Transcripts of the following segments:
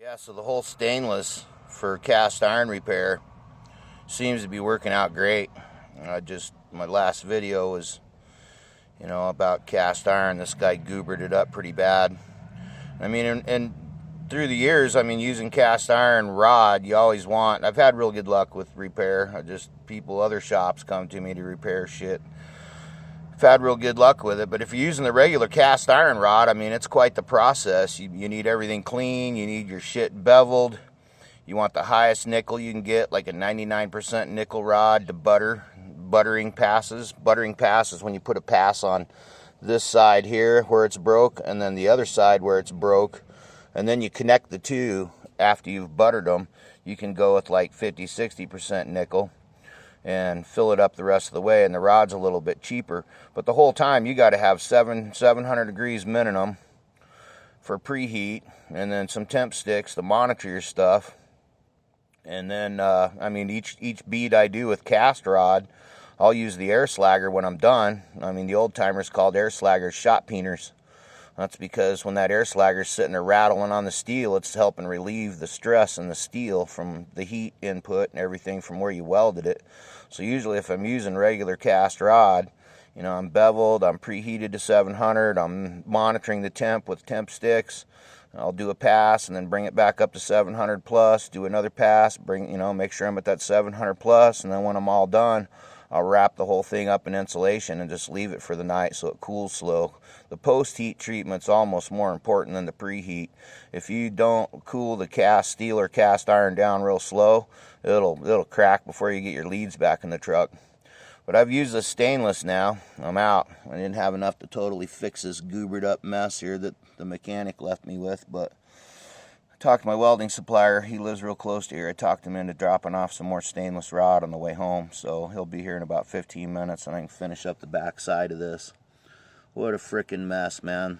Yeah, so the whole stainless for cast iron repair seems to be working out great. My last video was, about cast iron. This guy goobered it up pretty bad. I mean, and through the years, using cast iron rod, you always want, I've had real good luck with repair. Other shops come to me to repair shit. I've had real good luck with it, but if you're using the regular cast iron rod, it's quite the process. You need everything clean, you need your shit beveled. You want the highest nickel you can get, like a 99% nickel rod to buttering passes. Buttering pass is when you put a pass on this side here where it's broke, and then the other side where it's broke, and then you connect the two after you've buttered them. You can go with like 50-60% nickel and fill it up the rest of the way, and the rod's a little bit cheaper. But the whole time you got to have 700 degrees minimum for preheat, and then some temp sticks to monitor your stuff. And then each bead I do with cast rod, I'll use the air slagger when I'm done. The old timers called air slaggers shot peeners. That's because when that air slagger's sitting there rattling on the steel, it's helping relieve the stress in the steel from the heat input and everything from where you welded it. So usually if I'm using regular cast rod, I'm beveled, I'm preheated to 700, I'm monitoring the temp with temp sticks. I'll do a pass and then bring it back up to 700 plus, do another pass, make sure I'm at that 700 plus, and then when I'm all done, I'll wrap the whole thing up in insulation and just leave it for the night so it cools slow. The post-heat treatment's almost more important than the preheat. If you don't cool the cast steel or cast iron down real slow, it'll crack before you get your leads back in the truck. But I've used this stainless now. I'm out. I didn't have enough to totally fix this goobered up mess here that the mechanic left me with, but I talked to my welding supplier. He lives real close to here. I talked him into dropping off some more stainless rod on the way home, so he'll be here in about 15 minutes and I can finish up the back side of this. What a freaking mess, man.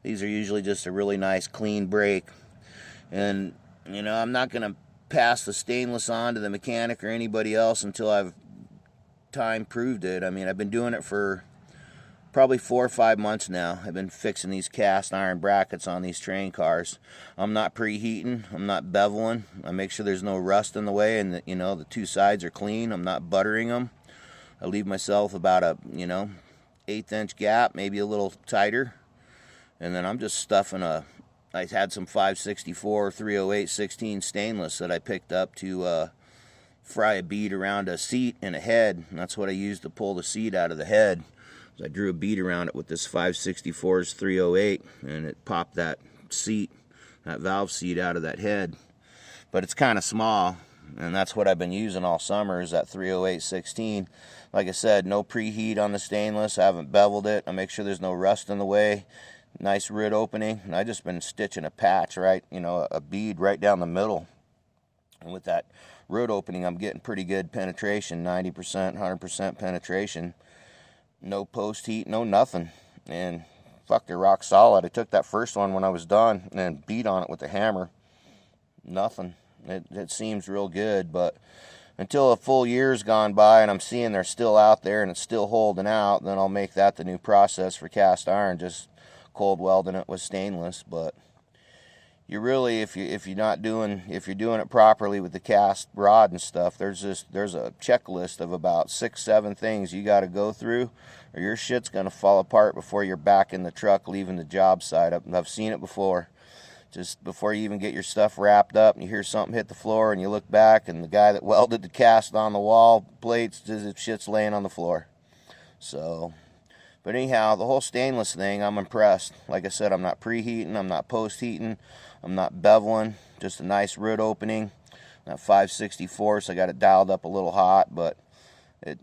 These are usually just a really nice clean break, and I'm not gonna pass the stainless on to the mechanic or anybody else until I've time proved it. I've been doing it for probably 4 or 5 months now. I've been fixing these cast iron brackets on these train cars. I'm not preheating, I'm not beveling. I make sure there's no rust in the way and that the two sides are clean. I'm not buttering them. I leave myself about a 1/8 inch gap, maybe a little tighter, and then I'm just stuffing I had some 564 308 16 stainless that I picked up to fry a bead around a seat and a head, and that's what I used to pull the seat out of the head. I drew a bead around it with this 564's 308, and it popped that seat, that valve seat, out of that head. But it's kind of small, and that's what I've been using all summer, is that 308 16. Like I said, no preheat on the stainless. I haven't beveled it. I make sure there's no rust in the way. Nice root opening, and I just been stitching a patch a bead right down the middle. And with that root opening, I'm getting pretty good penetration, 90%, 100% penetration. No post heat, no nothing. And fuck, they're rock solid. I took that first one when I was done and beat on it with a hammer. Nothing. It seems real good, but until a full year's gone by and I'm seeing they're still out there and it's still holding out, then I'll make that the new process for cast iron, just cold welding it with stainless. But you really, if you're doing it properly with the cast rod and stuff, there's a checklist of about 6-7 things you got to go through, or your shit's gonna fall apart before you're back in the truck leaving the job site. I've seen it before. Just before you even get your stuff wrapped up, and you hear something hit the floor, and you look back, and the guy that welded the cast on the wall plates, his shit's laying on the floor. So. But anyhow, the whole stainless thing, I'm impressed. Like I said, I'm not preheating, I'm not post-heating, I'm not beveling, just a nice root opening. That 564, so I got it dialed up a little hot, but it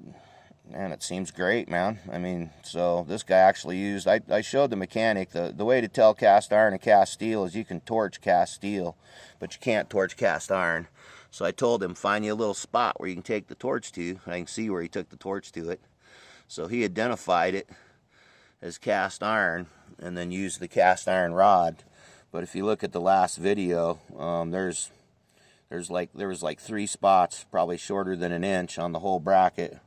seems great, man. So this guy actually used, I showed the mechanic, the way to tell cast iron and cast steel is you can torch cast steel, but you can't torch cast iron. So I told him, find you a little spot where you can take the torch to, and I can see where he took the torch to it. So he identified it as cast iron and then used the cast iron rod. But if you look at the last video, there was like 3 spots, probably shorter than an inch on the whole bracket,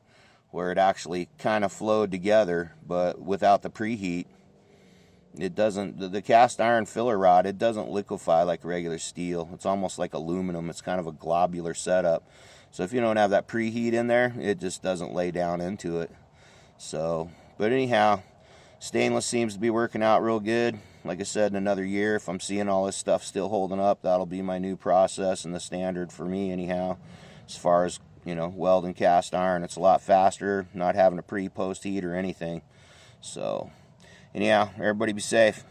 where it actually kind of flowed together, but without the preheat, it doesn't, the cast iron filler rod, it doesn't liquefy like regular steel. It's almost like aluminum. It's kind of a globular setup. So if you don't have that preheat in there, it just doesn't lay down into it. So, but anyhow, stainless seems to be working out real good. Like I said, in another year, if I'm seeing all this stuff still holding up, that'll be my new process and the standard for me anyhow. As far as, you know, welding cast iron, it's a lot faster, not having a pre-post heat or anything. So anyhow, everybody be safe.